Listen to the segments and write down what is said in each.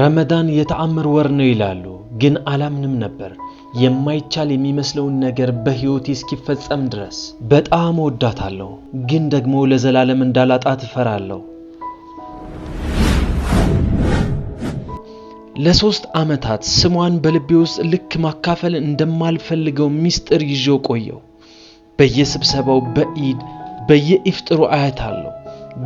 ረመዳን የተአምር ወር ነው ይላሉ ግን አላምንም ነበር የማይቻል የሚመስለውን ነገር በህይወቴ እስኪፈጸም ድረስ በጣም ወዳታለሁ ግን ደግሞ ለዘላለም እንዳላጣት ፈራለሁ ለሶስት አመታት ስሟን በልቤ ውስጥ ልክ ማካፈል እንደማልፈልገው ሚስጥር ይዤው ቆየው በየስብሰባው በኢድ በየኢፍጥሩ አያታለሁ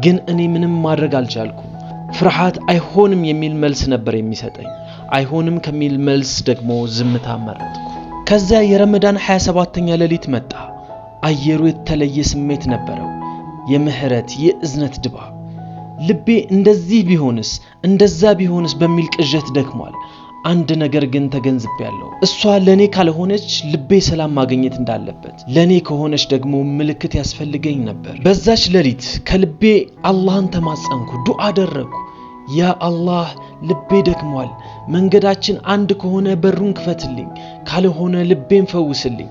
ግን እኔ ምንም ማድረግ አልቻልኩም ፍርሃት አይሆንም የሚል መልስ ነበር የሚሰጠኝ አይሆንም ከሚል መልስ ደግሞ ዝምታ መረጥኩ ከዛ የረመዳን 27ኛ ሌሊት መጣ አየሩ የተለየ ስሜት ነበረው የምህረት የእዝነት ድባብ ልቤ እንደዚህ ቢሆንስ እንደዛ ቢሆንስ በሚል ቅዠት ደክሟል አንድ ነገር ግን ተገንዝቤያለሁ እሷ ለኔ ካልሆነች ልቤ ሰላም ማግኘት እንዳለበት ለኔ ከሆነች ደግሞ ምልክት ያስፈልገኝ ነበር በዛች ሌሊት ከልቤ አላህን ተማጸንኩ ዱዓ አደረኩ ያ አላህ ልቤ ደክሟል መንገዳችን አንድ ከሆነ በሩን ክፈትልኝ ካልሆነ ልቤን ፈውስልኝ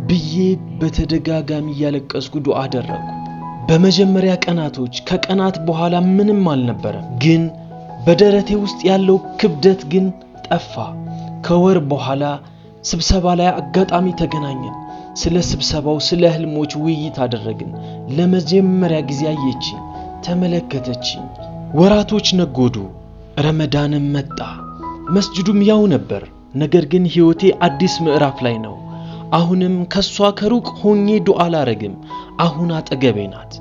ብዬ በተደጋጋሚ ያለቀስኩ ዱዓ አደረኩ በመጀመሪያ ቀናቶች ከቀናት በኋላ ምንም አልነበረም ግን በደረቴ ውስጥ ያለው ክብደት ግን ጠፋ ከወር በኋላ ስብሰባ ላይ አጋጣሚ ተገናኘን ስለ ስብሰባው ስለ ህልሞች ውይይት አደረግን ለመጀመሪያ ጊዜ አየችኝ ተመለከተችኝ ወራቶች ነጎዱ ረመዳንም መጣ መስጂዱም ያው ነበር ነገር ግን ህይወቴ አዲስ ምዕራፍ ላይ ነው አሁንም ከሷ ከሩቅ ሆኜ ዱዓ አላረግም አሁን አጠገቤ ናት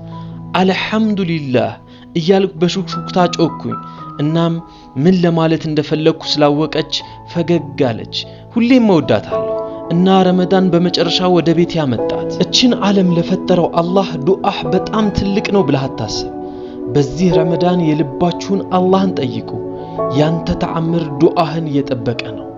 አልহামዱሊላህ እያልኩ በሹክሹክታ ጮኩኝ እናም ምን ለማለት እንደፈለኩ ስላወቀች ፈገግ አለች ሁሌም ወዳታለሁ እና ረመዳን በመጨረሻ ወደ ቤት ያመጣት እቺን ዓለም ለፈጠረው አላህ ዱዓህ በጣም ትልቅ ነው ብለህ አታስብ በዚህ ረመዳን የልባችሁን አላህን ጠይቁ ያንተ ተአምር ዱዓህን እየጠበቀ ነው